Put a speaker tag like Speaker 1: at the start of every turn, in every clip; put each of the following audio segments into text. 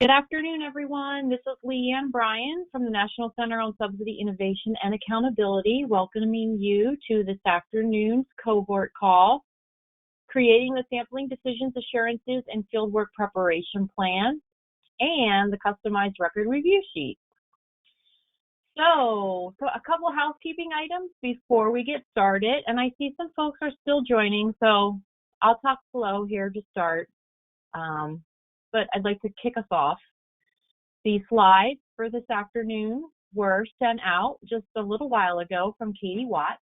Speaker 1: Good afternoon, everyone. This is Leanne Bryan from the National Center on Subsidy Innovation and Accountability, welcoming you to this afternoon's cohort call, creating the Sampling Decisions Assurances and Fieldwork Preparation Plan, and the customized record review sheet. So a couple housekeeping items before we get started, and I see some folks are still joining, so I'll talk slow here to start. But I'd like to kick us off. The slides for this afternoon were sent out just a little while ago from Katie Watts,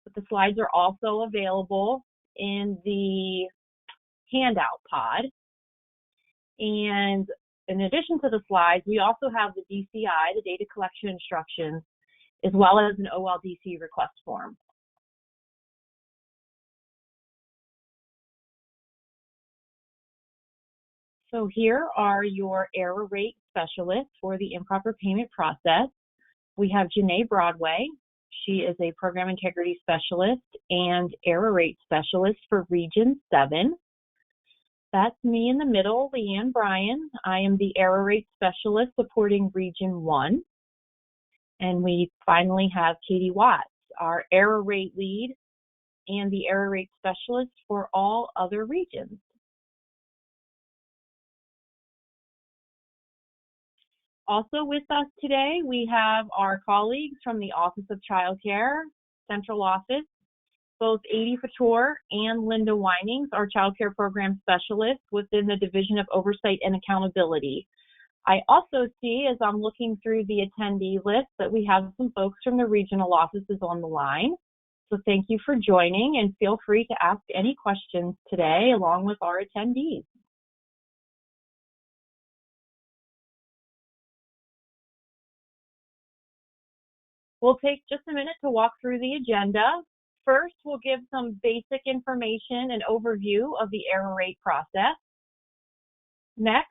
Speaker 1: but the slides are also available in the handout pod. And in addition to the slides, we also have the DCI, the data collection instructions, as well as an OLDC request form. So here are your error rate specialists for the improper payment process. We have Janae Broadway. She is a program integrity specialist and error rate specialist for Region 7. That's me in the middle, Leanne Bryan. I am the error rate specialist supporting Region 1. And we finally have Katie Watts, our error rate lead and the error rate specialist for all other regions. Also with us today, we have our colleagues from the Office of Child Care, Central Office, both Adi Fator and Linda Winings, our Child Care Program Specialists within the Division of Oversight and Accountability. I also see, as I'm looking through the attendee list, that we have some folks from the regional offices on the line. So thank you for joining, and feel free to ask any questions today along with our attendees. We'll take just a minute to walk through the agenda. First, we'll give some basic information and overview of the error rate process. Next,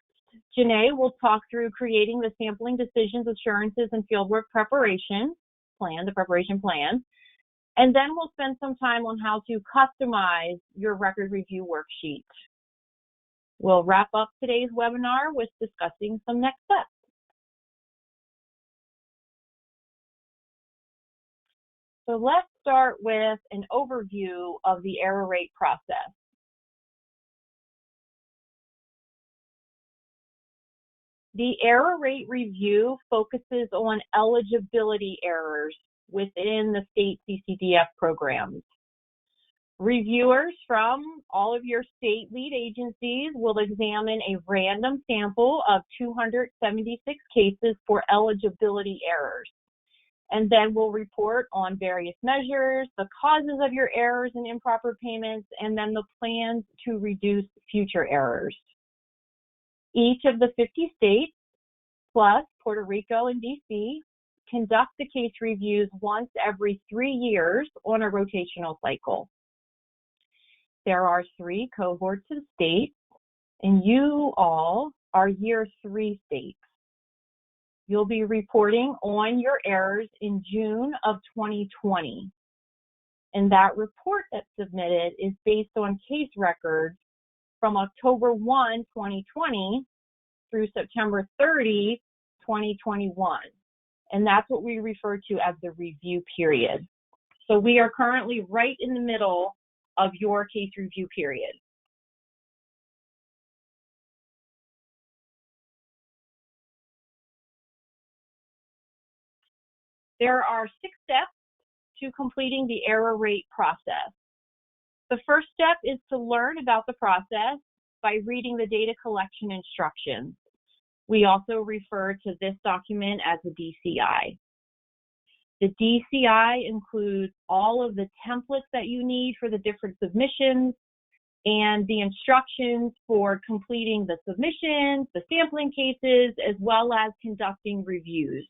Speaker 1: Janae will talk through creating the Sampling Decisions, Assurances, and Fieldwork Preparation Plan, the preparation plan. And then we'll spend some time on how to customize your record review worksheet. We'll wrap up today's webinar with discussing some next steps. So let's start with an overview of the error rate process. The error rate review focuses on eligibility errors within the state CCDF programs. Reviewers from all of your state lead agencies will examine a random sample of 276 cases for eligibility errors. And then we'll report on various measures, the causes of your errors and improper payments, and then the plans to reduce future errors. Each of the 50 states, plus Puerto Rico and DC, conduct the case reviews once every 3 years on a rotational cycle. There are 3 cohorts of states, and you all are year 3 states. You'll be reporting on your errors in June of 2020. And that report that's submitted is based on case records from October 1, 2020 through September 30, 2021. And that's what we refer to as the review period. So we are currently right in the middle of your case review period. There are 6 steps to completing the error rate process. The first step is to learn about the process by reading the data collection instructions. We also refer to this document as the DCI. The DCI includes all of the templates that you need for the different submissions and the instructions for completing the submissions, the sampling cases, as well as conducting reviews.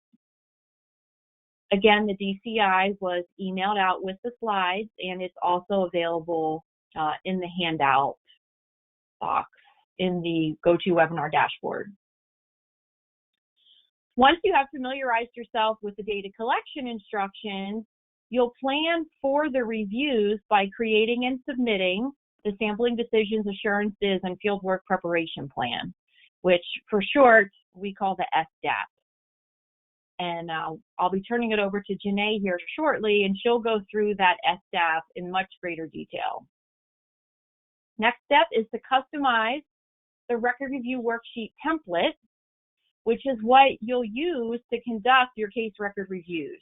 Speaker 1: Again, the DCI was emailed out with the slides, and it's also available in the handout box in the GoToWebinar dashboard. Once you have familiarized yourself with the data collection instructions, you'll plan for the reviews by creating and submitting the Sampling Decisions, Assurances, and Fieldwork Preparation Plan. which for short, we call the SDAP. And I'll be turning it over to Janae here shortly, and she'll go through that SDAP in much greater detail. Next step is to customize the record review worksheet template, which is what you'll use to conduct your case record reviews.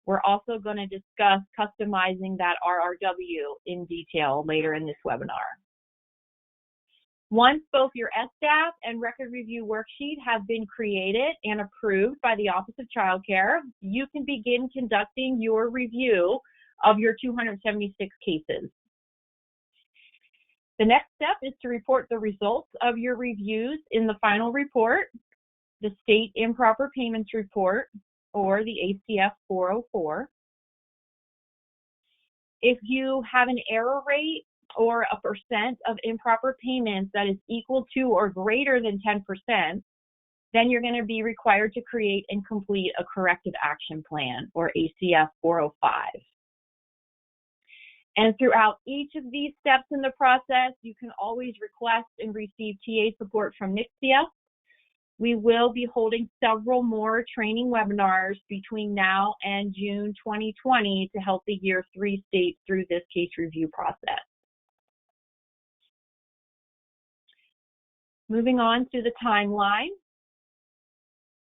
Speaker 1: We're also going to discuss customizing that RRW in detail later in this webinar. Once both your SDAP and record review worksheet have been created and approved by the Office of Child Care, you can begin conducting your review of your 276 cases. The next step is to report the results of your reviews in the final report, the State Improper Payments Report, or the ACF 404. If you have an error rate or a percent of improper payments that is equal to or greater than 10%, then you're going to be required to create and complete a corrective action plan, or ACF 405. And throughout each of these steps in the process, you can always request and receive TA support from NICSIA. We will be holding several more training webinars between now and June 2020 to help the Year 3 states through this case review process. Moving on to the timeline.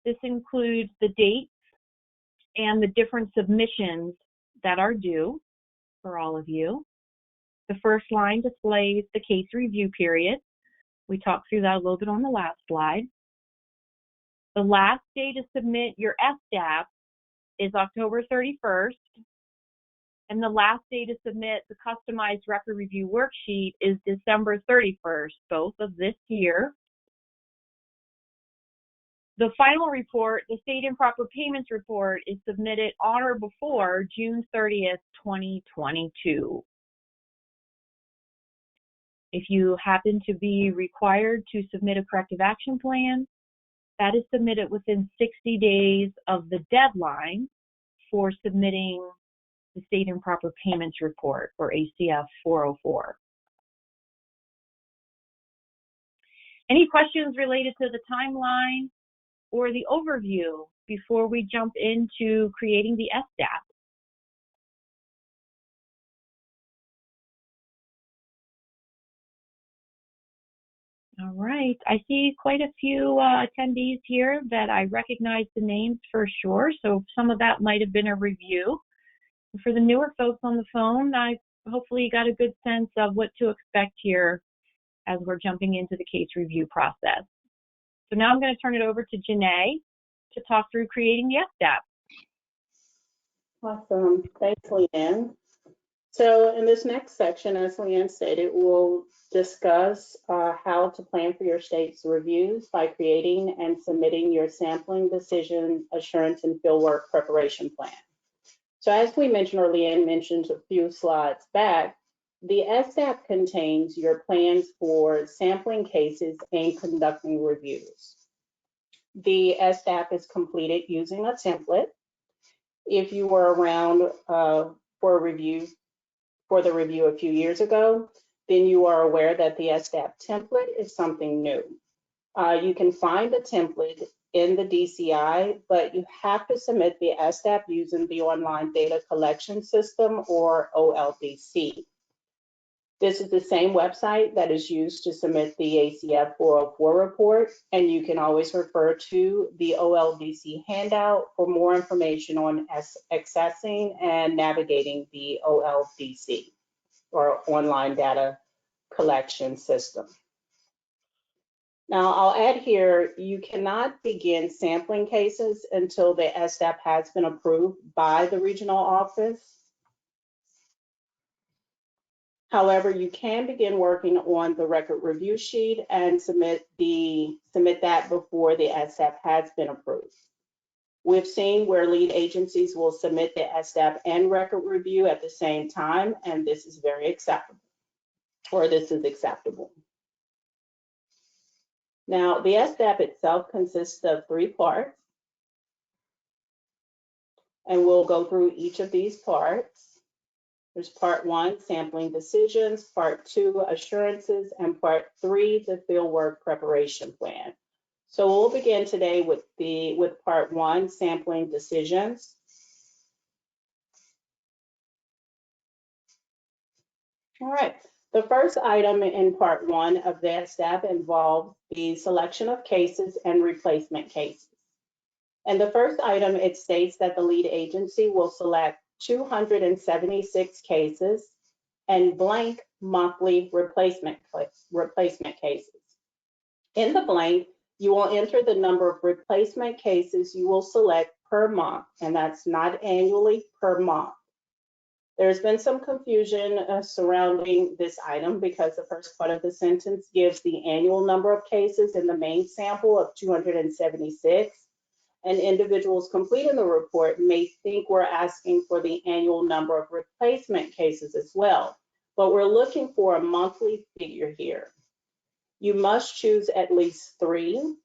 Speaker 1: This includes the dates and the different submissions that are due for all of you. The first line displays the case review period. We talked through that a little bit on the last slide. The last day to submit your SDAP is October 31st, and the last day to submit the customized record review worksheet is December 31st, both of this year. The final report, the State Improper Payments Report, is submitted on or before June 30th, 2022. If you happen to be required to submit a corrective action plan, that is submitted within 60 days of the deadline for submitting the State Improper Payments Report, or ACF 404. Any questions related to the timeline or the overview before we jump into creating the SDAP? All right, I see quite a few attendees here that I recognize the names for sure, so some of that might have been a review. For the newer folks on the phone, I hopefully got a good sense of what to expect here as we're jumping into the case review process. So now I'm going to turn it over to Janae to talk through creating the SDAP.
Speaker 2: Awesome. Thanks, Leanne. So in this next section, as Leanne stated, we'll discuss how to plan for your state's reviews by creating and submitting your sampling, decision, assurance, and fieldwork preparation plan. So as we mentioned, or Leanne mentioned a few slides back, the SDAP contains your plans for sampling cases and conducting reviews. The SDAP is completed using a template. If you were around for the review a few years ago, then you are aware that the SDAP template is something new. You can find the template in the DCI, but you have to submit the SDAP using the Online Data Collection System, or OLDC. This is the same website that is used to submit the ACF 404 report, and you can always refer to the OLDC handout for more information on accessing and navigating the OLDC, or Online Data Collection System. Now, I'll add here, you cannot begin sampling cases until the SDAP has been approved by the regional office. However, you can begin working on the record review sheet and submit that before the SDAP has been approved. We've seen where lead agencies will submit the SDAP and record review at the same time, and this is very acceptable, or this is acceptable. Now, the SDAP itself consists of 3 parts, and we'll go through each of these parts. There's Part 1, Sampling Decisions, Part 2, Assurances, and Part 3, the Fieldwork Preparation Plan. So we'll begin today with Part 1, Sampling Decisions. All right. The first item in Part 1 of the SDAP involves the selection of cases and replacement cases. And the first item, it states that the lead agency will select 276 cases and blank monthly replacement cases. In the blank, you will enter the number of replacement cases you will select per month, and that's not annually, per month. There's been some confusion surrounding this item because the first part of the sentence gives the annual number of cases in the main sample of 276. And individuals completing the report may think we're asking for the annual number of replacement cases as well, but we're looking for a monthly figure here. You must choose at least 3,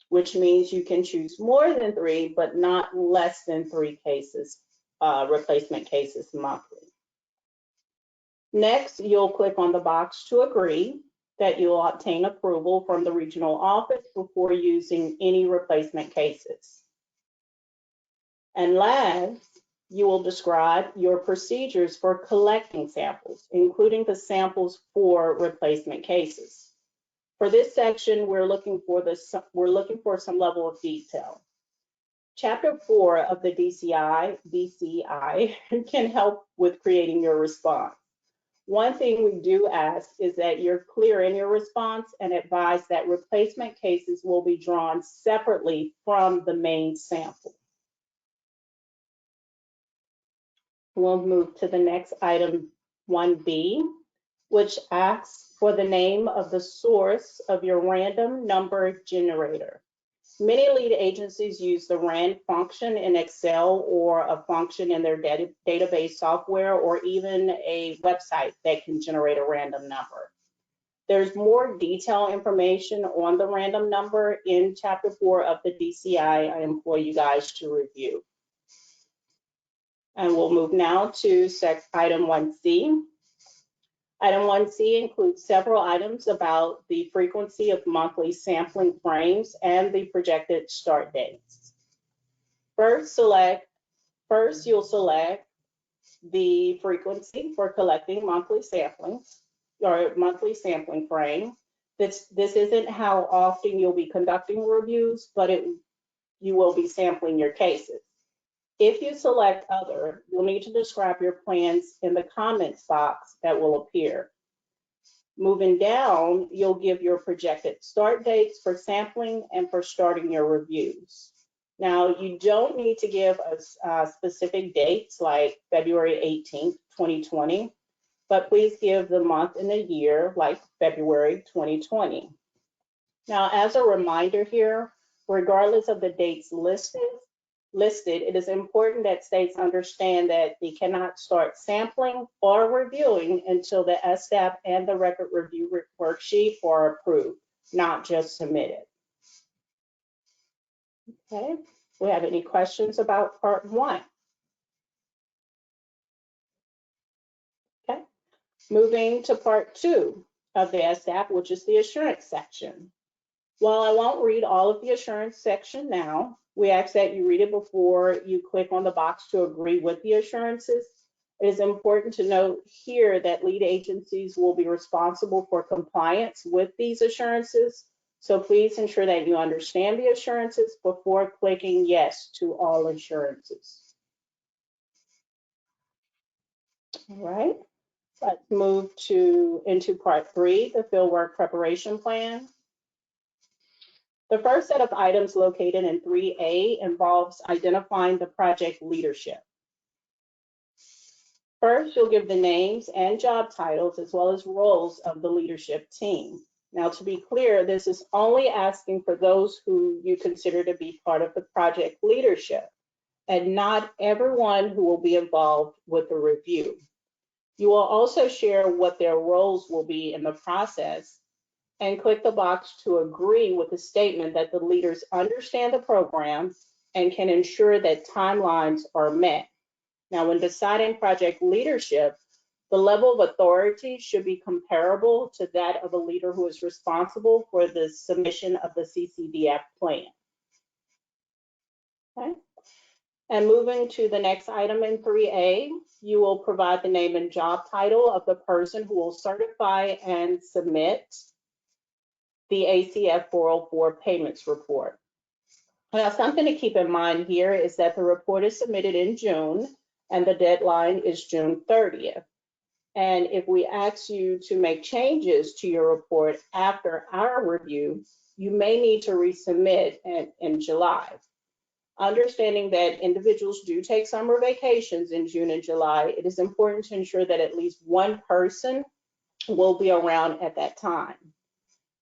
Speaker 2: which means you can choose more than 3, but not less than 3 cases, replacement cases monthly. Next, you'll click on the box to agree that you'll obtain approval from the regional office before using any replacement cases. And last, you will describe your procedures for collecting samples, including the samples for replacement cases. For this section, we're looking for some level of detail. Chapter 4 of the DCI can help with creating your response. One thing we do ask is that you're clear in your response and advise that replacement cases will be drawn separately from the main sample. We'll move to the next item, 1B, which asks for the name of the source of your random number generator. Many lead agencies use the RAND function in Excel or a function in their database software or even a website that can generate a random number. There's more detailed information on the random number in Chapter 4 of the DCI. I implore you guys to review. And we'll move now to item 1C. Item 1C includes several items about the frequency of monthly sampling frames and the projected start dates. First, you'll select the frequency for collecting monthly samplings or monthly sampling frame. This isn't how often you'll be conducting reviews, but you will be sampling your cases. If you select other, you'll need to describe your plans in the comments box that will appear. Moving down, you'll give your projected start dates for sampling and for starting your reviews. Now, you don't need to give us specific dates like February 18th, 2020, but please give the month and the year like February 2020. Now, as a reminder here, regardless of the dates listed, it is important that states understand that they cannot start sampling or reviewing until the SDAP and the Record Review Worksheet are approved, not just submitted. Okay, we have any questions about Part 1? Okay, moving to Part 2 of the SDAP, which is the assurance section. While I won't read all of the assurance section now, we ask that you read it before you click on the box to agree with the assurances. It is important to note here that lead agencies will be responsible for compliance with these assurances. So please ensure that you understand the assurances before clicking yes to all assurances. All right, let's move into Part 3, the Fieldwork Preparation Plan. The first set of items located in 3A involves identifying the project leadership. First, you'll give the names and job titles as well as roles of the leadership team. Now, to be clear, this is only asking for those who you consider to be part of the project leadership and not everyone who will be involved with the review. You will also share what their roles will be in the process and click the box to agree with the statement that the leaders understand the program and can ensure that timelines are met. Now, when deciding project leadership, The level of authority should be comparable to that of a leader who is responsible for the submission of the CCDF plan. Okay. And moving to the next item in 3A, you will provide the name and job title of the person who will certify and submit the ACF 404 payments report. Now, something to keep in mind here is that the report is submitted in June and the deadline is June 30th. And if we ask you to make changes to your report after our review, you may need to resubmit in July. Understanding that individuals do take summer vacations in June and July, it is important to ensure that at least one person will be around at that time.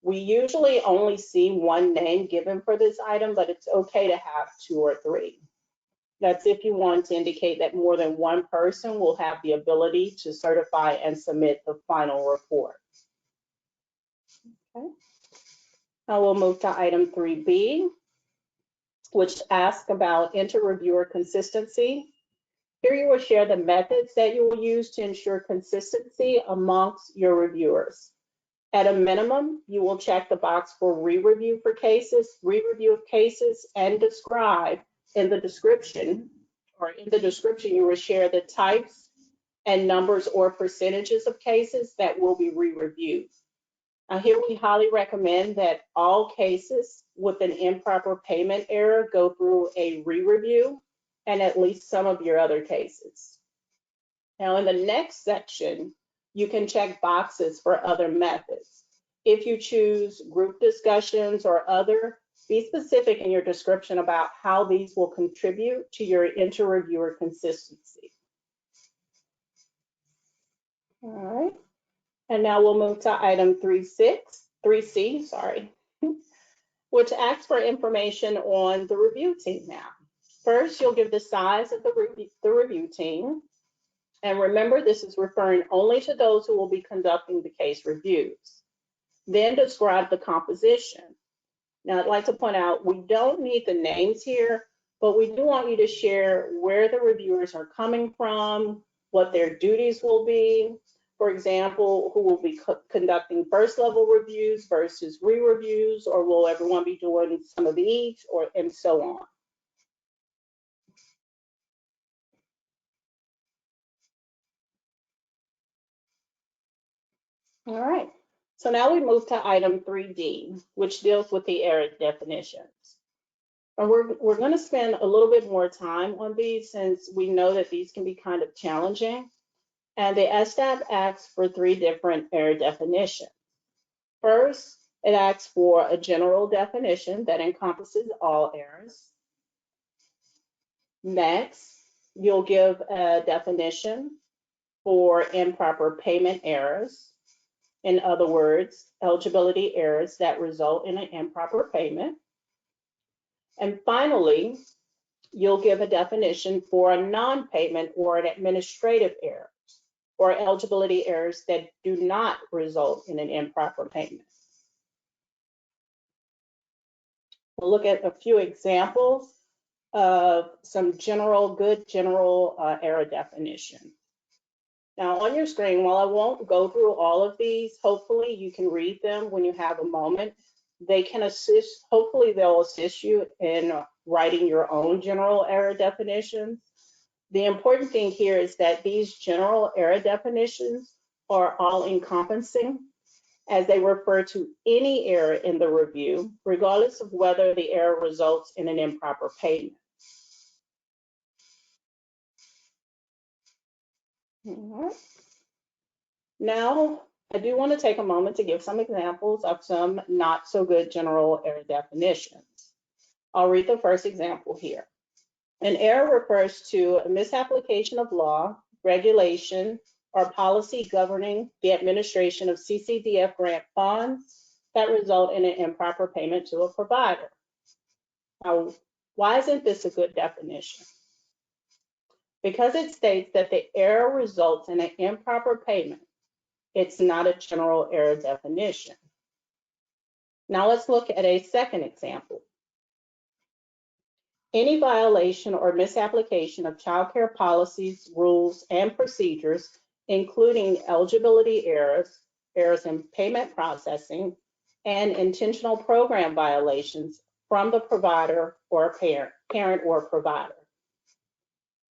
Speaker 2: We usually only see one name given for this item, but it's okay to have 2 or 3. That's if you want to indicate that more than one person will have the ability to certify and submit the final report. Okay. Now we'll move to item 3B, which asks about inter-reviewer consistency. Here you will share the methods that you will use to ensure consistency amongst your reviewers. At a minimum, you will check the box for re-review of cases, and describe in the description, you will share the types and numbers or percentages of cases that will be re-reviewed. Now here we highly recommend that all cases with an improper payment error go through a re-review and at least some of your other cases. Now in the next section, you can check boxes for other methods. If you choose group discussions or other, be specific in your description about how these will contribute to your inter-reviewer consistency. All right, and now we'll move to item 3C, which asks for information on the review team now. First, you'll give the size of the review team. And remember, this is referring only to those who will be conducting the case reviews. Then describe the composition. Now, I'd like to point out, we don't need the names here, but we do want you to share where the reviewers are coming from, what their duties will be. For example, who will be conducting first level reviews versus re-reviews, or will everyone be doing some of each, and so on. All right, so now we move to item 3D, which deals with the error definitions. And we're going to spend a little bit more time on these since we know that these can be kind of challenging. And the SDAP asks for 3 different error definitions. First, it asks for a general definition that encompasses all errors. Next, you'll give a definition for improper payment errors. In other words, eligibility errors that result in an improper payment. And finally, you'll give a definition for a non-payment or an administrative error, or eligibility errors that do not result in an improper payment. We'll look at a few examples of some good general error definition. Now on your screen, while I won't go through all of these, hopefully you can read them when you have a moment. They can hopefully they'll assist you in writing your own general error definitions. The important thing here is that these general error definitions are all encompassing, as they refer to any error in the review, regardless of whether the error results in an improper payment. Now, I do want to take a moment to give some examples of some not so good general error definitions. I'll read the first example here. An error refers to a misapplication of law, regulation, or policy governing the administration of CCDF grant funds that result in an improper payment to a provider. Now, why isn't this a good definition? Because it states that the error results in an improper payment. It's not a general error definition. Now let's look at a second example. Any violation or misapplication of child care policies, rules, and procedures including eligibility errors, errors in payment processing, and intentional program violations from the provider or parent or provider.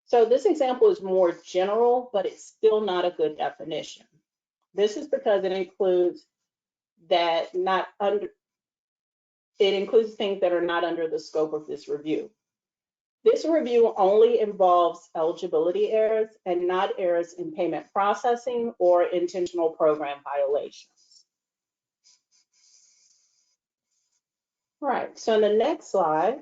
Speaker 2: So this example is more general, but it's still not a good definition. This is because it includes things that are not under the scope of this review. This review only involves eligibility errors and not errors in payment processing or intentional program violations. All right, so in the next slide,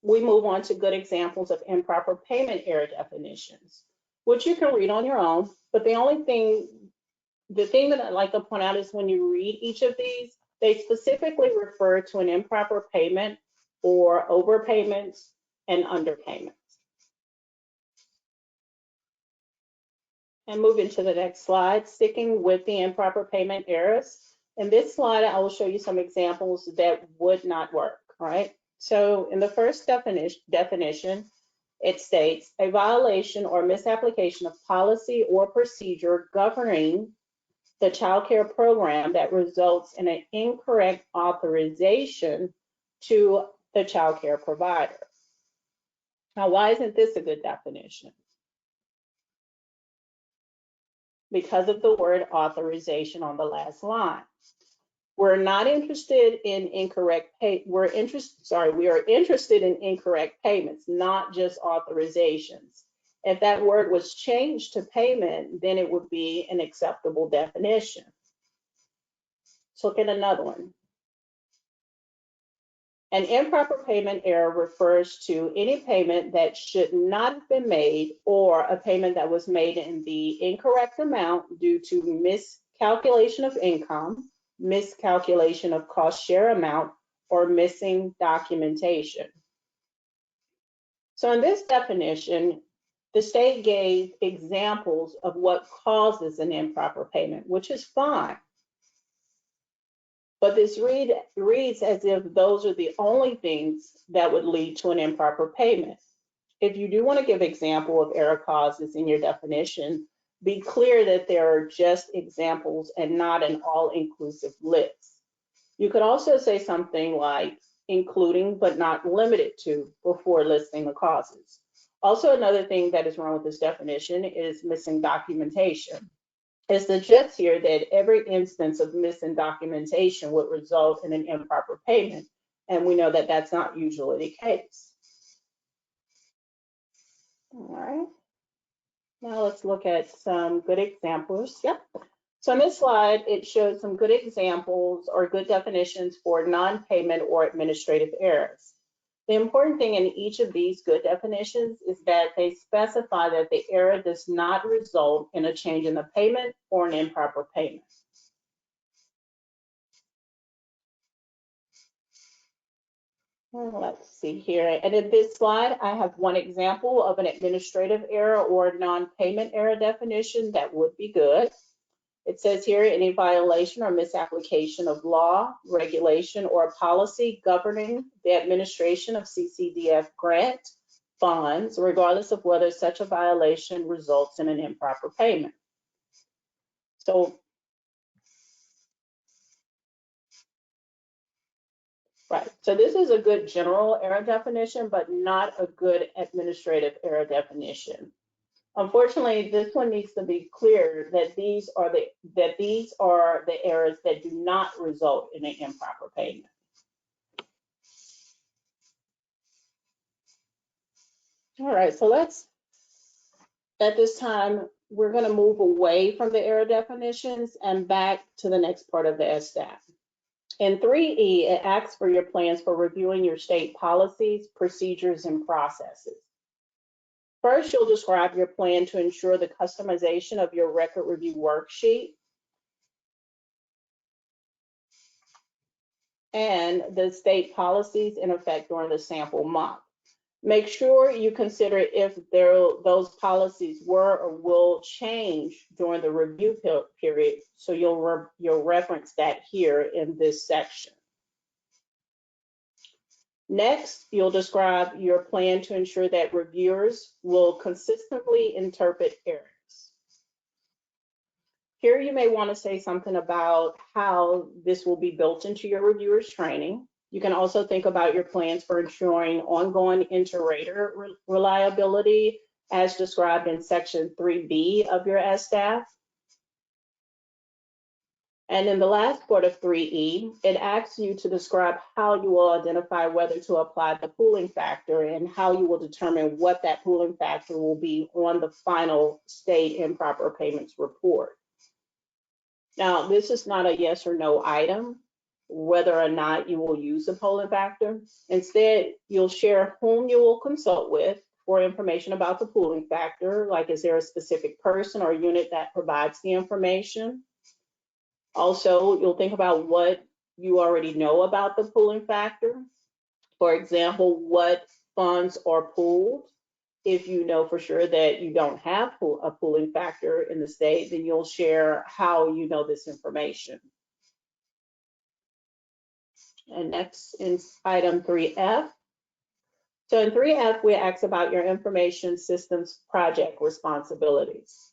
Speaker 2: we move on to good examples of improper payment error definitions, which you can read on your own. But the thing that I'd like to point out is when you read each of these, they specifically refer to an improper payment or overpayments and underpayments. And moving to the next slide, sticking with the improper payment errors. In this slide, I will show you some examples that would not work, all right? So in the first definition, it states a violation or misapplication of policy or procedure governing the child care program that results in an incorrect authorization to the child care provider. Now, why isn't this a good definition? Because of the word authorization on the last line. We're not interested in we are interested in incorrect payments, not just authorizations. If that word was changed to payment, then it would be an acceptable definition. Let's look at another one. An improper payment error refers to any payment that should not have been made or a payment that was made in the incorrect amount due to miscalculation of income, miscalculation of cost share amount, or missing documentation. So in this definition, the state gave examples of what causes an improper payment, which is fine. But this reads as if those are the only things that would lead to an improper payment. If you do want to give example of error causes in your definition, be clear that there are just examples and not an all-inclusive list. You could also say something like including but not limited to before listing the causes. Also, another thing that is wrong with this definition is missing documentation. It suggests here that every instance of missing documentation would result in an improper payment, and we know that that's not usually the case. All right, now let's look at some good examples. Yep. So in this slide, it shows some good examples or good definitions for non-payment or administrative errors. The important thing in each of these good definitions is that they specify that the error does not result in a change in the payment or an improper payment. Let's see here. And in this slide, I have one example of an administrative error or non-payment error definition that would be good. It says here, any violation or misapplication of law, regulation, or policy governing the administration of CCDF grant funds, regardless of whether such a violation results in an improper payment. So, right, so this is a good general error definition, but not a good administrative error definition. Unfortunately, this one needs to be clear that these are the errors that do not result in an improper payment. All right, so at this time, we're going to move away from the error definitions and back to the next part of the SDAP. In 3E, it asks for your plans for reviewing your state policies, procedures, and processes. First, you'll describe your plan to ensure the customization of your record review worksheet and the state policies in effect during the sample month. Make sure you consider if those policies were or will change during the review period, so you'll reference that here in this section. Next, you'll describe your plan to ensure that reviewers will consistently interpret errors. Here you may want to say something about how this will be built into your reviewers training. You can also think about your plans for ensuring ongoing inter-rater reliability as described in section 3B of your SDAP. And in the last part of 3E, it asks you to describe how you will identify whether to apply the pooling factor and how you will determine what that pooling factor will be on the final state improper payments report. Now, this is not a yes or no item, whether or not you will use the pooling factor. Instead, you'll share whom you will consult with for information about the pooling factor, like is there a specific person or unit that provides the information? Also, you'll think about what you already know about the pooling factor. For example, what funds are pooled. If you know for sure that you don't have a pooling factor in the state, then you'll share how you know this information. And next is item 3F. So in 3F, we ask about your information systems project responsibilities.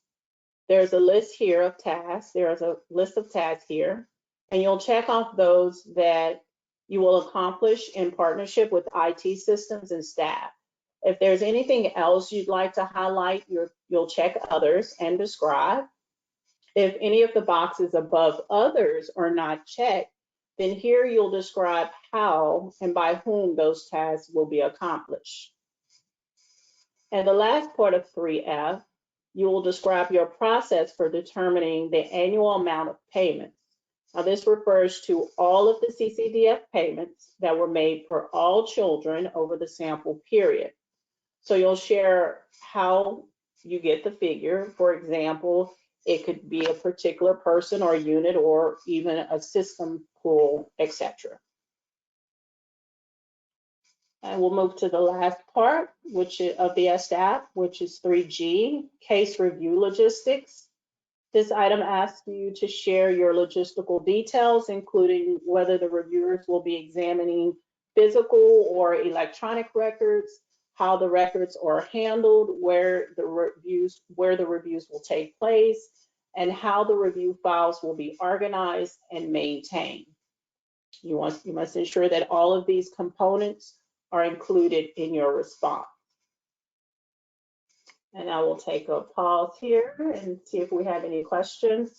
Speaker 2: There's a list here of tasks. There's a list of tasks here, and you'll check off those that you will accomplish in partnership with IT systems and staff. If there's anything else you'd like to highlight, you'll check others and describe. If any of the boxes above others are not checked, then here you'll describe how and by whom those tasks will be accomplished. And the last part of 3F, you will describe your process for determining the annual amount of payments. Now, this refers to all of the CCDF payments that were made for all children over the sample period. So you'll share how you get the figure. For example, it could be a particular person or unit or even a system pool, etc. And we'll move to the last part, which is of the SDAP, which is 3G, case review logistics. This item asks you to share your logistical details, including whether the reviewers will be examining physical or electronic records, how the records are handled, where the reviews will take place, and how the review files will be organized and maintained. You must ensure that all of these components are included in your response. And I will take a pause here and see if we have any questions.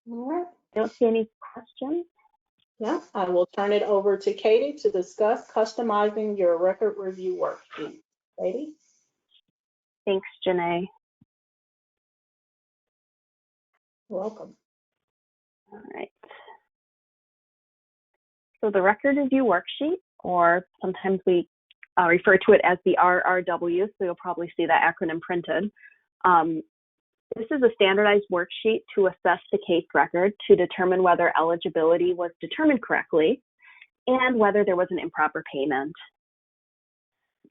Speaker 2: All right.
Speaker 1: Don't see any questions.
Speaker 2: Yeah, I will turn it over to Katie to discuss customizing your record review worksheet. Katie?
Speaker 1: Thanks, Janae.
Speaker 2: Welcome.
Speaker 1: All right. So the record review worksheet, or sometimes we refer to it as the RRW, so you'll probably see that acronym printed. This is a standardized worksheet to assess the case record to determine whether eligibility was determined correctly and whether there was an improper payment.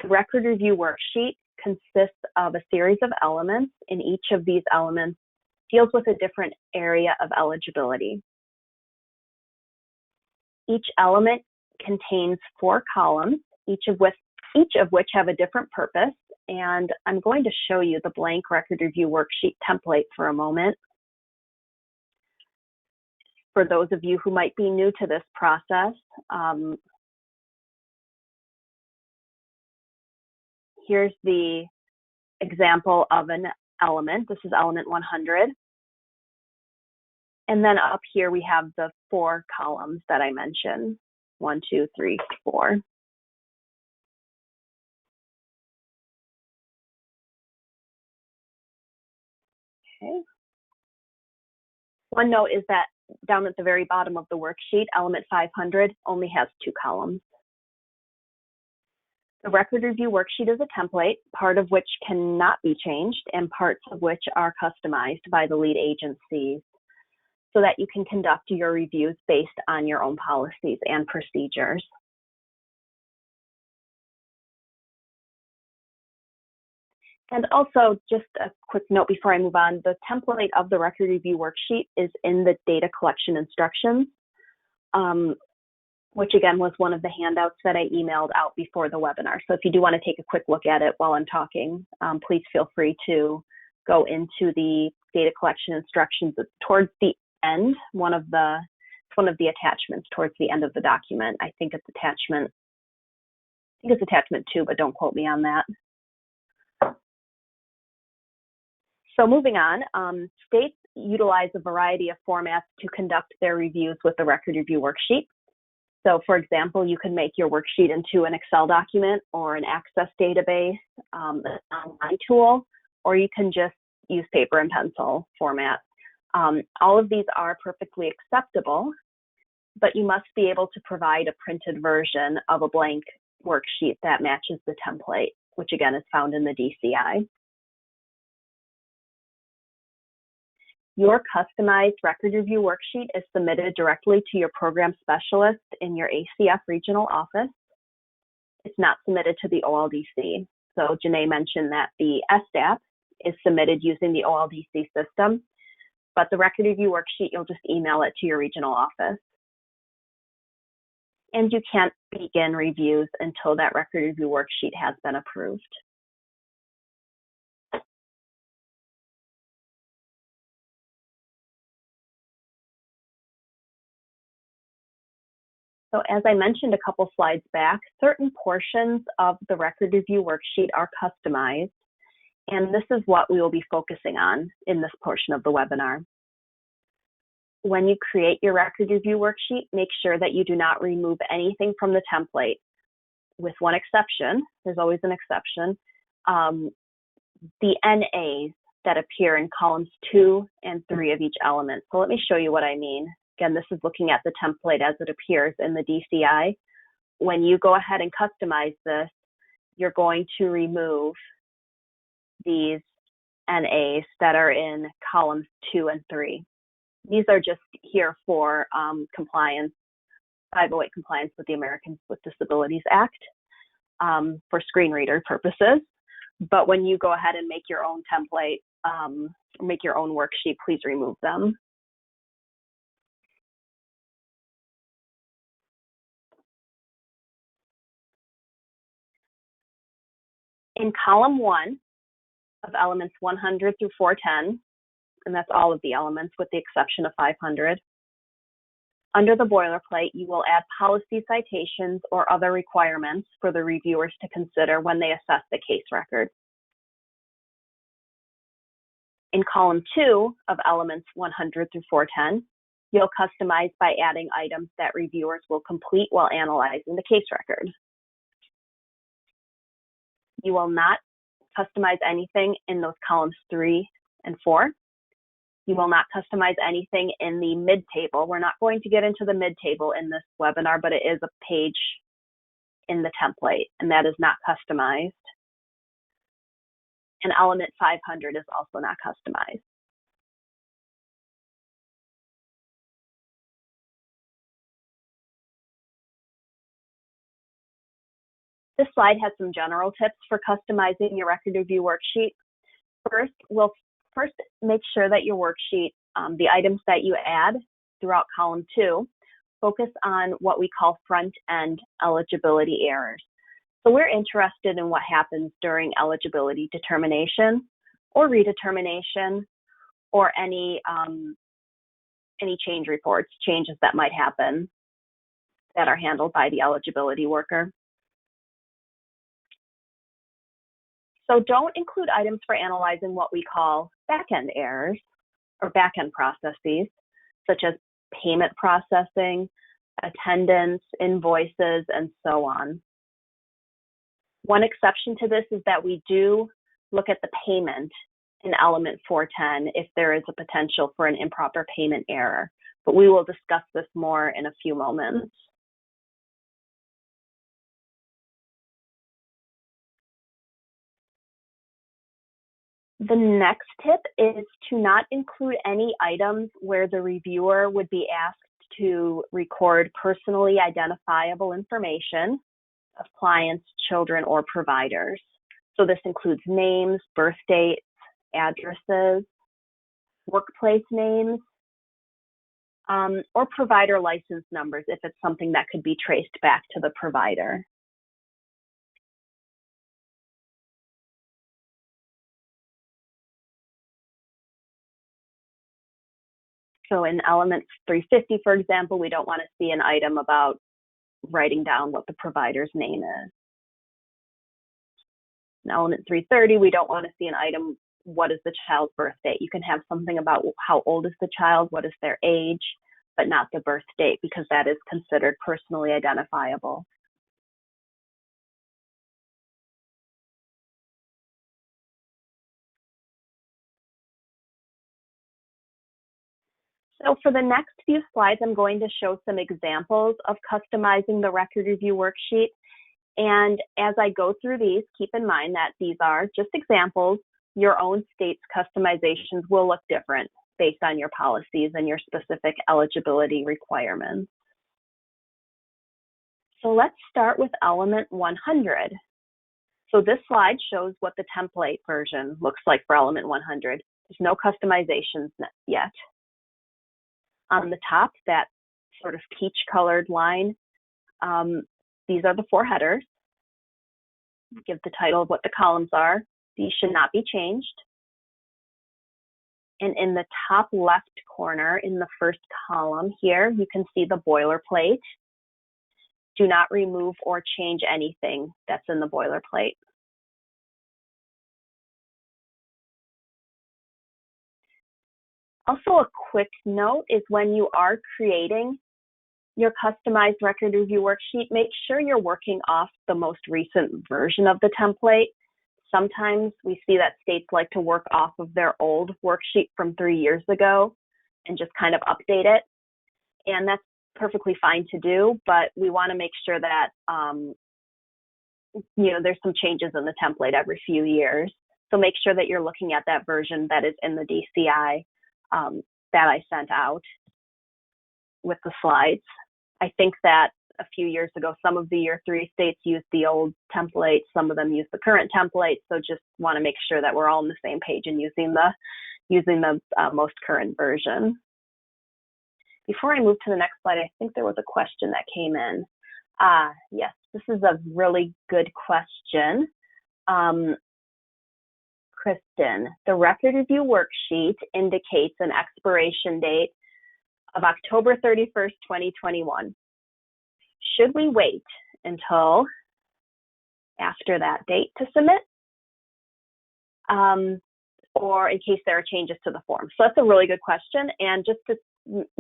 Speaker 1: The record review worksheet consists of a series of elements, and each of these elements deals with a different area of eligibility. Each element contains 4 columns, each of which have a different purpose. And I'm going to show you the blank record review worksheet template for a moment. For those of you who might be new to this process, here's the example of an element. This is element 100. And then up here we have the 4 columns that I mentioned, 1, 2, 3, 4. Okay. One note is that down at the very bottom of the worksheet, element 500 only has 2 columns. The record review worksheet is a template, part of which cannot be changed and parts of which are customized by the lead agencies so that you can conduct your reviews based on your own policies and procedures. And also, just a quick note before I move on, the template of the record review worksheet is in the data collection instructions.
Speaker 3: which again was one of the handouts that I emailed out before the webinar. So if you do want to take a quick look at it while I'm talking, please feel free to go into the data collection instructions. It's towards the end, one of the attachments towards the end of the document. I think it's attachment 2, but don't quote me on that. So moving on, states utilize a variety of formats to conduct their reviews with the Record Review Worksheet. So for example, you can make your worksheet into an Excel document or an Access database, an online tool, or you can just use paper and pencil format. All of these are perfectly acceptable, but you must be able to provide a printed version of a blank worksheet that matches the template, which again is found in the DCI. Your customized record review worksheet is submitted directly to your program specialist in your ACF regional office. It's not submitted to the OLDC. So Janae mentioned that the SDAP is submitted using the OLDC system, but the record review worksheet, you'll just email it to your regional office. And you can't begin reviews until that record review worksheet has been approved. So as I mentioned a couple slides back, certain portions of the record review worksheet are customized, and this is what we will be focusing on in this portion of the webinar. When you create your record review worksheet, make sure that you do not remove anything from the template, with one exception. There's always an exception. The NAs that appear in columns 2 and 3 of each element. So let me show you what I mean. Again, this is looking at the template as it appears in the DCI. When you go ahead and customize this, you're going to remove these NAs that are in columns 2 and 3. These are just here for compliance, 508 compliance with the Americans with Disabilities Act for screen reader purposes. But when you go ahead and make your own template, make your own worksheet, please remove them. In column 1 of elements 100 through 410, and that's all of the elements with the exception of 500, under the boilerplate, you will add policy citations or other requirements for the reviewers to consider when they assess the case record. In column 2 of elements 100 through 410, you'll customize by adding items that reviewers will complete while analyzing the case record. You will not customize anything in those columns 3 and 4. You will not customize anything in the mid-table. We're not going to get into the mid-table in this webinar, but it is a page in the template, and that is not customized. And element 500 is also not customized. This slide has some general tips for customizing your record review worksheet. First, make sure that your worksheet, the items that you add throughout column 2, focus on what we call front-end eligibility errors. So we're interested in what happens during eligibility determination or redetermination or any change reports, changes that might happen that are handled by the eligibility worker. So don't include items for analyzing what we call back-end errors or back-end processes, such as payment processing, attendance, invoices, and so on. One exception to this is that we do look at the payment in element 410 if there is a potential for an improper payment error, but we will discuss this more in a few moments. The next tip is to not include any items where the reviewer would be asked to record personally identifiable information of clients, children, or providers. So this includes names, birth dates, addresses, workplace names, or provider license numbers if it's something that could be traced back to the provider. So in element 350, for example, we don't want to see an item about writing down what the provider's name is. In element 330, we don't want to see an item, what is the child's birth date? You can have something about how old is the child, what is their age, but not the birth date, because that is considered personally identifiable. So for the next few slides, I'm going to show some examples of customizing the record review worksheet. And as I go through these, keep in mind that these are just examples. Your own state's customizations will look different based on your policies and your specific eligibility requirements. So let's start with element 100. So this slide shows what the template version looks like for element 100. There's no customizations yet. On the top, that sort of peach colored line, these are the 4 headers. Give the title of what the columns are. These should not be changed. And in the top left corner, in the first column here, you can see the boilerplate. Do not remove or change anything that's in the boilerplate. Also, a quick note is when you are creating your customized record review worksheet, make sure you're working off the most recent version of the template. Sometimes we see that states like to work off of their old worksheet from 3 years ago and just kind of update it. And that's perfectly fine to do, but we want to make sure that there's some changes in the template every few years. So make sure that you're looking at that version that is in the DCI that I sent out with the slides. I think that a few years ago, some of the year 3 states used the old template, some of them use the current template. So just want to make sure that we're all on the same page and using the most current version. Before I move to the next slide, I think there was a question that came in. Yes, this is a really good question. Kristen, the record review worksheet indicates an expiration date of October 31st, 2021. Should we wait until after that date to submit? Or in case there are changes to the form? So that's a really good question. And just to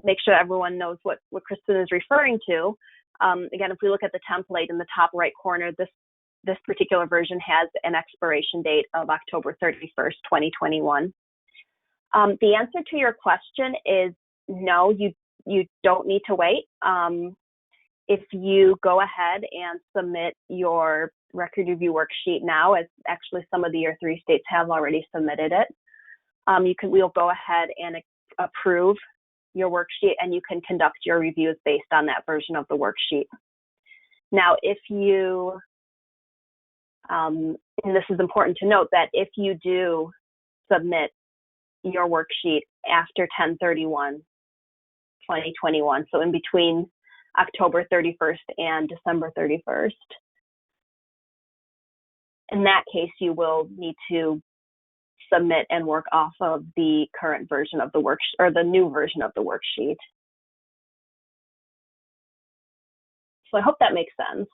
Speaker 3: make sure everyone knows what Kristen is referring to, again, if we look at the template in the top right corner, this particular version has an expiration date of October 31st, 2021. The answer to your question is no, you don't need to wait. If you go ahead and submit your record review worksheet now, as actually some of the year 3 states have already submitted it, we'll go ahead and approve your worksheet and you can conduct your reviews based on that version of the worksheet. Now, if you, and this is important to note, that if you do submit your worksheet after 10/31/2021, so in between October 31st and December 31st, in that case, you will need to submit and work off of the current version of the worksheet, or the new version of the worksheet. So I hope that makes sense.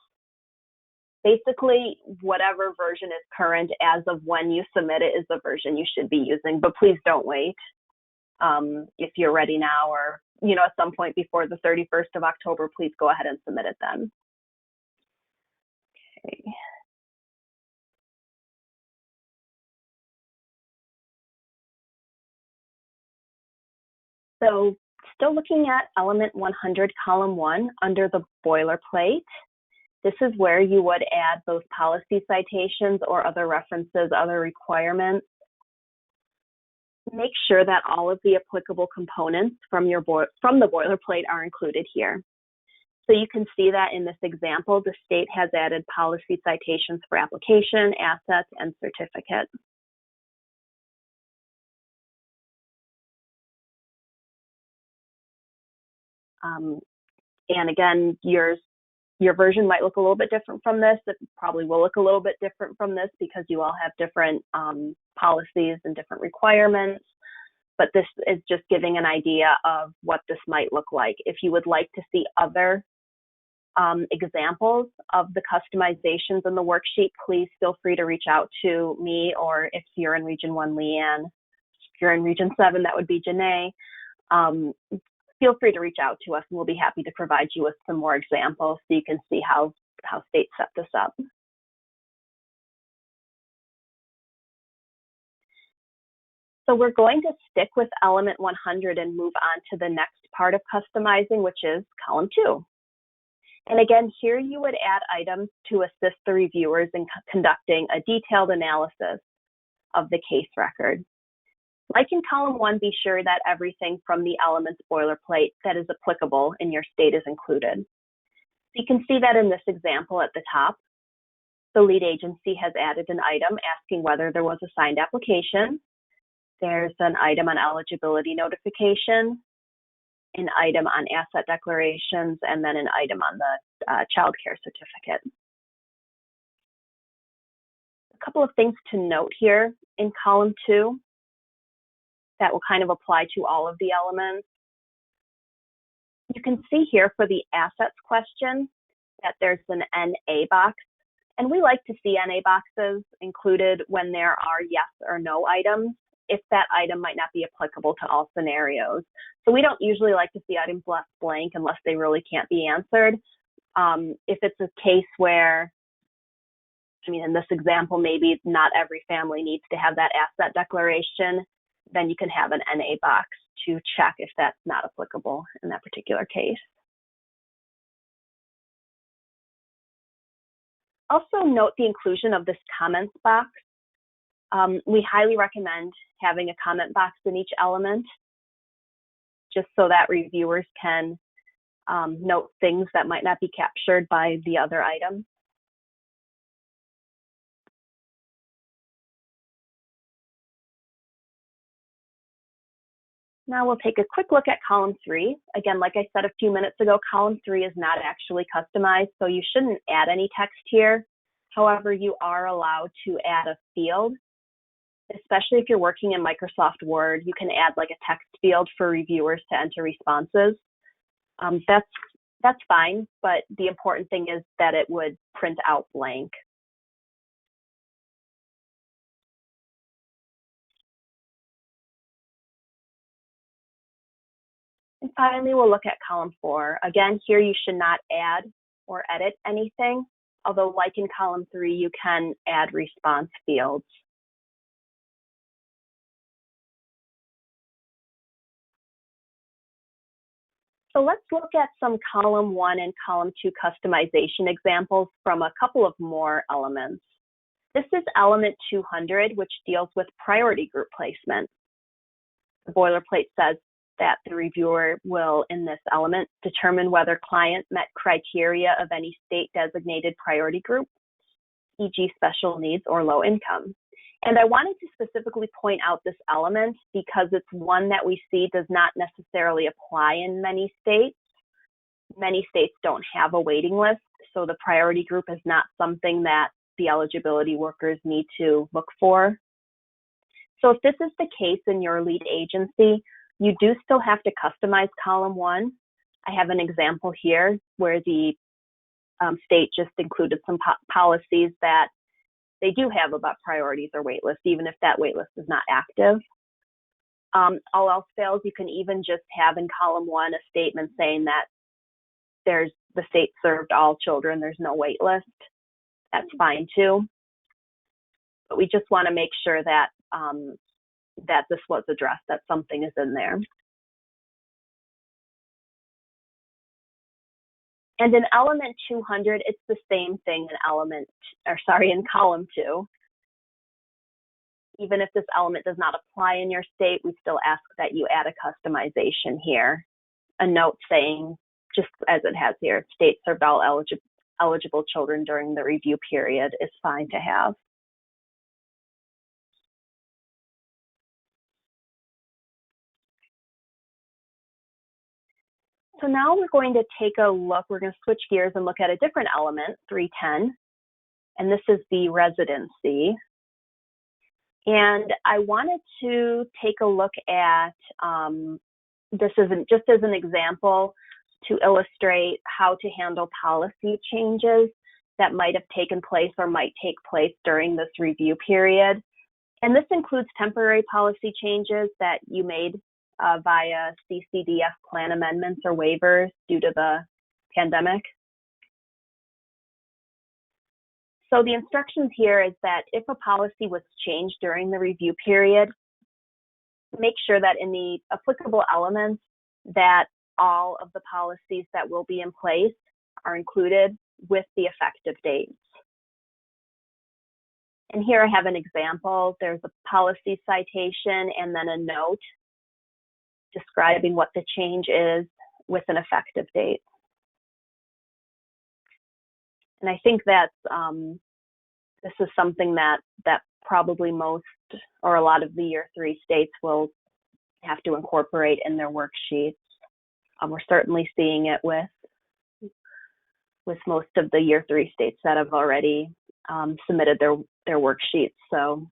Speaker 3: Basically, whatever version is current as of when you submit it is the version you should be using, but please don't wait. If you're ready now, or at some point before the 31st of October, please go ahead and submit it then. Okay. So still looking at element 100, column 1, under the boilerplate. This is where you would add those policy citations or other references, other requirements. Make sure that all of the applicable components from the boilerplate are included here. So you can see that in this example, the state has added policy citations for application, assets, and certificate. And again, your version might look a little bit different from this. It probably will look a little bit different from this because you all have different policies and different requirements. But this is just giving an idea of what this might look like. If you would like to see other examples of the customizations in the worksheet, please feel free to reach out to me, or if you're in Region 1, Leanne. If you're in Region 7, that would be Janae. Feel free to reach out to us, and we'll be happy to provide you with some more examples so you can see how states set this up. So we're going to stick with element 100 and move on to the next part of customizing, which is column 2. And again, here you would add items to assist the reviewers in conducting a detailed analysis of the case record. Like in column 1, be sure that everything from the elements boilerplate that is applicable in your state is included. You can see that in this example at the top. The lead agency has added an item asking whether there was a signed application. There's an item on eligibility notification, an item on asset declarations, and then an item on the child care certificate. A couple of things to note here in column 2 that will kind of apply to all of the elements. You can see here for the assets question that there's an NA box, and we like to see NA boxes included when there are yes or no items, if that item might not be applicable to all scenarios. So we don't usually like to see items left blank unless they really can't be answered. If it's a case where, I mean, in this example, maybe not every family needs to have that asset declaration, then you can have an NA box to check if that's not applicable in that particular case. Also note the inclusion of this comments box. We highly recommend having a comment box in each element, just so that reviewers can note things that might not be captured by the other items. Now we'll take a quick look at column 3. Again, like I said a few minutes ago, column 3 is not actually customized, so you shouldn't add any text here. However, you are allowed to add a field, especially if you're working in Microsoft Word. You can add like a text field for reviewers to enter responses. That's fine, but the important thing is that it would print out blank. And finally, we'll look at column 4. Again, here you should not add or edit anything, although like in column 3, you can add response fields. So let's look at some column 1 and column 2 customization examples from a couple of more elements. This is element 200, which deals with priority group placement. The boilerplate says that the reviewer will, in this element, determine whether client met criteria of any state designated priority group, e.g. special needs or low income. And I wanted to specifically point out this element because it's one that we see does not necessarily apply in many states. Many states don't have a waiting list, so the priority group is not something that the eligibility workers need to look for. So if this is the case in your lead agency, you do still have to customize column 1. I have an example here where the state just included some policies that they do have about priorities or wait lists, even if that wait list is not active. All else fails, you can even just have in column 1 a statement saying that the state served all children, there's no wait list. That's fine too. But we just want to make sure that that this was addressed, that something is in there. And in element 200, it's the same thing in column 2. Even if this element does not apply in your state, we still ask that you add a customization here. A note saying, just as it has here, state served all eligible children during the review period is fine to have. So now we're going to take a look, we're going to switch gears and look at a different element, 310, and this is the residency. And I wanted to take a look at, this isn't just as an example to illustrate how to handle policy changes that might have taken place or might take place during this review period. And this includes temporary policy changes that you made via CCDF plan amendments or waivers due to the pandemic. So the instructions here is that if a policy was changed during the review period, make sure that in the applicable elements that all of the policies that will be in place are included with the effective dates. And here I have an example. There's a policy citation and then a note describing what the change is with an effective date. And I think that's, this is something that probably most or a lot of the Year 3 states will have to incorporate in their worksheets. We're certainly seeing it with most of the Year 3 states that have already submitted their worksheets. So,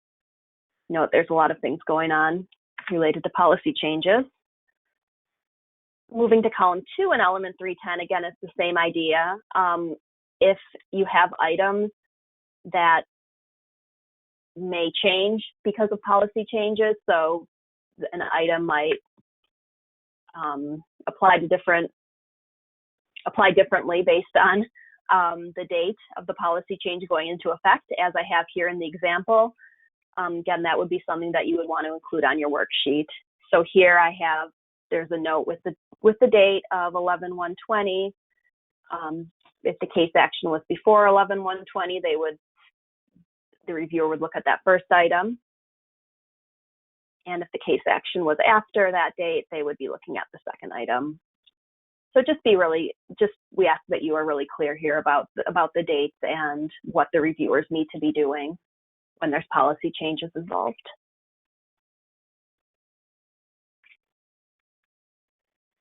Speaker 3: you know, there's a lot of things going on related to policy changes. Moving to column 2 in element 310, again, it's the same idea. If you have items that may change because of policy changes, so an item might apply differently based on the date of the policy change going into effect, as I have here in the example. Again, that would be something that you would want to include on your worksheet. So here I have, there's a note with the date of 11/1/20. If the case action was before 11/1/20, the reviewer would look at that first item. And if the case action was after that date, they would be looking at the second item. So we ask that you are really clear here about the dates and what the reviewers need to be doing when there's policy changes involved.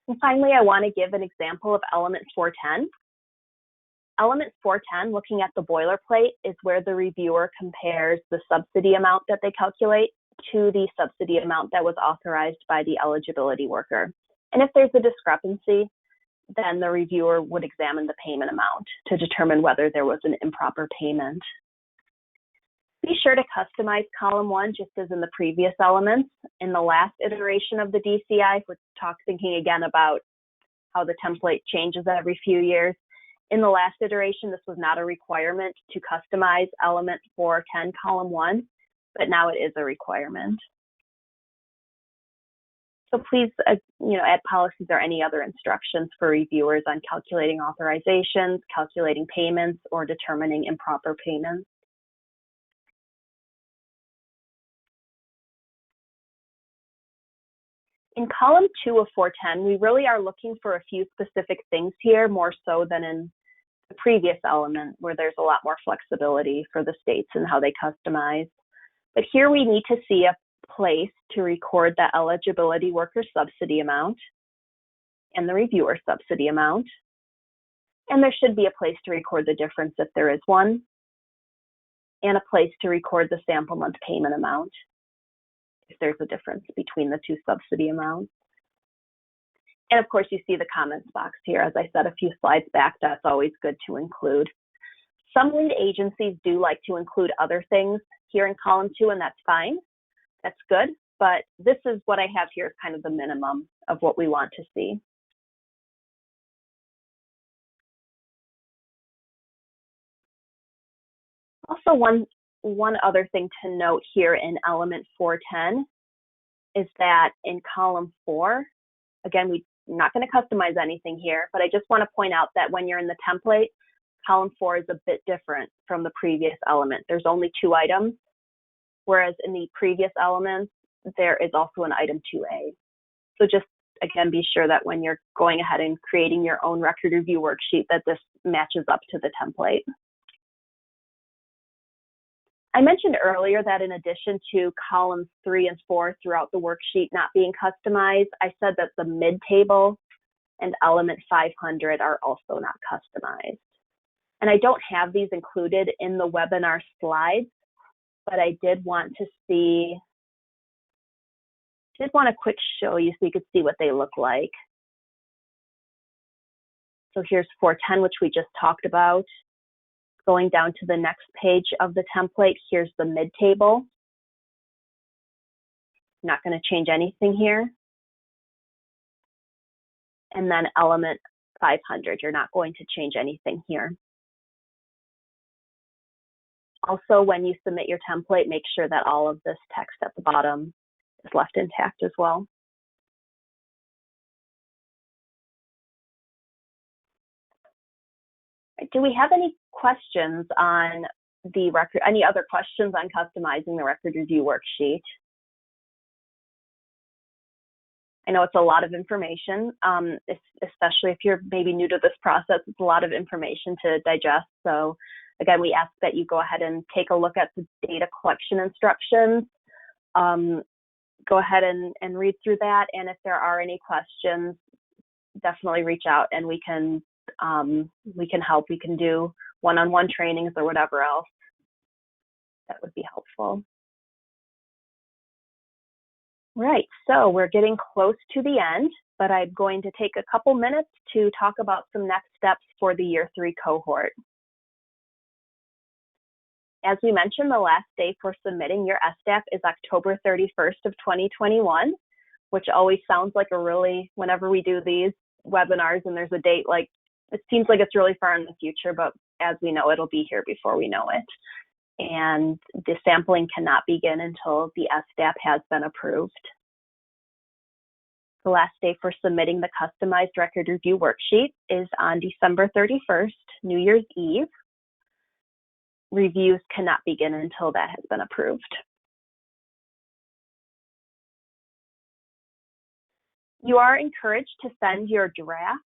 Speaker 3: And finally, I want to give an example of element 410. Element 410, looking at the boilerplate, is where the reviewer compares the subsidy amount that they calculate to the subsidy amount that was authorized by the eligibility worker. And if there's a discrepancy, then the reviewer would examine the payment amount to determine whether there was an improper payment. Be sure to customize column 1 just as in the previous elements. In the last iteration of the DCI, we're thinking again about how the template changes every few years. In the last iteration, this was not a requirement to customize element 410 column 1, but now it is a requirement. So please, add policies or any other instructions for reviewers on calculating authorizations, calculating payments, or determining improper payments. In column 2 of 410, we really are looking for a few specific things here, more so than in the previous element, where there's a lot more flexibility for the states and how they customize. But here we need to see a place to record the eligibility worker subsidy amount and the reviewer subsidy amount. And there should be a place to record the difference if there is one, and a place to record the sample month payment amount if there's a difference between the two subsidy amounts. And of course, you see the comments box here. As I said a few slides back, that's always good to include. Some lead agencies do like to include other things here in column 2, and that's fine. That's good, but this is what I have here is kind of the minimum of what we want to see. Also, one other thing to note here in element 410 is that in column 4, again, we're not going to customize anything here, but I just want to point out that when you're in the template, column 4 is a bit different from the previous element. There's only 2 items, whereas in the previous elements, there is also an item 2A. So just, again, be sure that when you're going ahead and creating your own record review worksheet, that this matches up to the template. I mentioned earlier that in addition to columns 3 and 4 throughout the worksheet not being customized, I said that the mid-table and element 500 are also not customized. And I don't have these included in the webinar slides, but I did want to quick show you so you could see what they look like. So here's 410, which we just talked about. Going down to the next page of the template, here's the mid-table. Not going to change anything here. And then element 500, you're not going to change anything here. Also, when you submit your template, make sure that all of this text at the bottom is left intact as well. Do we have any questions on the record, any other questions on customizing the record review worksheet? I know it's a lot of information, especially if you're maybe new to this process, it's a lot of information to digest. So again, we ask that you go ahead and take a look at the data collection instructions. Go ahead and read through that. And if there are any questions, definitely reach out and we can help. We can do one-on-one trainings or whatever else that would be helpful. Right, so we're getting close to the end, but I'm going to take a couple minutes to talk about some next steps for the Year 3 cohort. As we mentioned, the last day for submitting your SDAP is October 31st of 2021, which always sounds like a really, whenever we do these webinars and there's a date, like it seems like it's really far in the future, but as we know, it'll be here before we know it. And the sampling cannot begin until the SDAP has been approved. The last day for submitting the customized record review worksheet is on December 31st, New Year's Eve. Reviews cannot begin until that has been approved. You are encouraged to send your drafts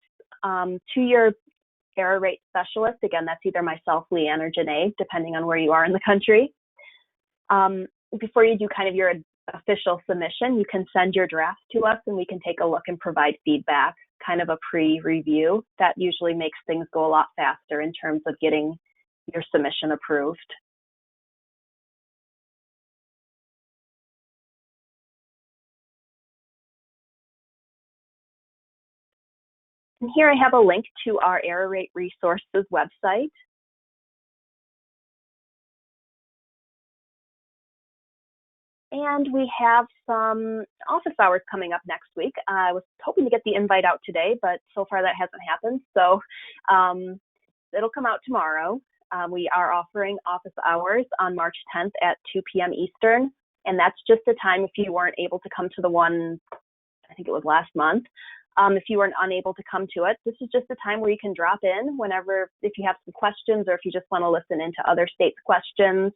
Speaker 3: to your error rate specialist. Again, that's either myself, Leanne, or Janae, depending on where you are in the country. Before you do kind of your official submission, you can send your draft to us and we can take a look and provide feedback, kind of a pre-review. That usually makes things go a lot faster in terms of getting your submission approved. And here I have a link to our error rate resources website. And we have some office hours coming up next week. I was hoping to get the invite out today, but so far that hasn't happened. So it'll come out tomorrow. We are offering office hours on March 10th at 2 p.m. Eastern. And that's just a time if you weren't able to come to the one, I think it was last month. If you weren't unable to come to it, this is just a time where you can drop in whenever, if you have some questions or if you just want to listen into other states' questions.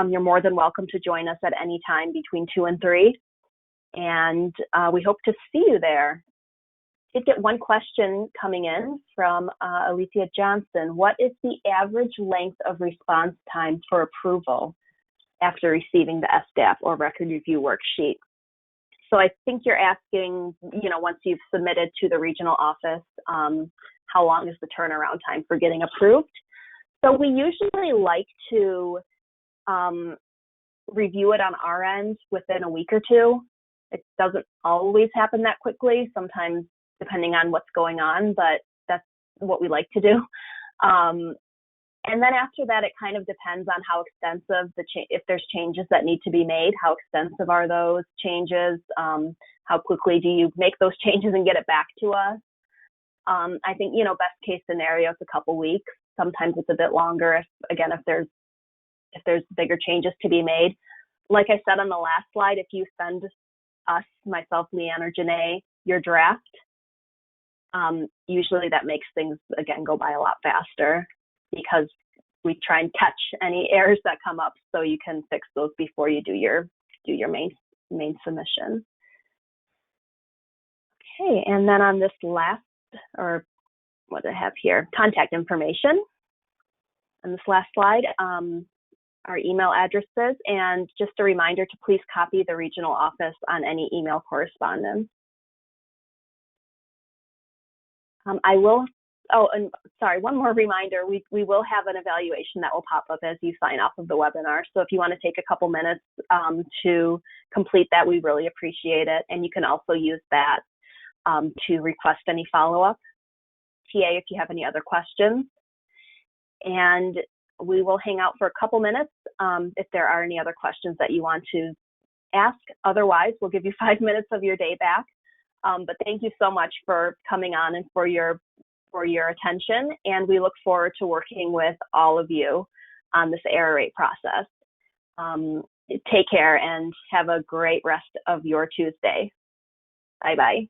Speaker 3: You're more than welcome to join us at any time between 2 and 3. And we hope to see you there. I did get one question coming in from Alicia Johnson. What is the average length of response time for approval after receiving the SDAP or record review worksheet? So I think you're asking, once you've submitted to the regional office, how long is the turnaround time for getting approved? So we usually like to review it on our end within a week or two. It doesn't always happen that quickly, sometimes depending on what's going on, but that's what we like to do. And then after that, it kind of depends on how extensive if there's changes that need to be made, how extensive are those changes? How quickly do you make those changes and get it back to us? I think, best case scenario is a couple weeks. Sometimes it's a bit longer if there's bigger changes to be made. Like I said on the last slide, if you send us, myself, Leanne, or Janae, your draft, usually that makes things, again, go by a lot faster because we try and catch any errors that come up so you can fix those before you do your main submission. Okay, and then on this last, or what do I have here? Contact information. On this last slide, our email addresses, and just a reminder to please copy the regional office on any email correspondence. I will, oh, and sorry, one more reminder, we will have an evaluation that will pop up as you sign off of the webinar. So if you want to take a couple minutes to complete that, we really appreciate it. And you can also use that to request any follow-up. TA, if you have any other questions. And we will hang out for a couple minutes if there are any other questions that you want to ask. Otherwise, we'll give you 5 minutes of your day back. But thank you so much for coming on and for your attention. And we look forward to working with all of you on this error rate process. Take care and have a great rest of your Tuesday. Bye-bye.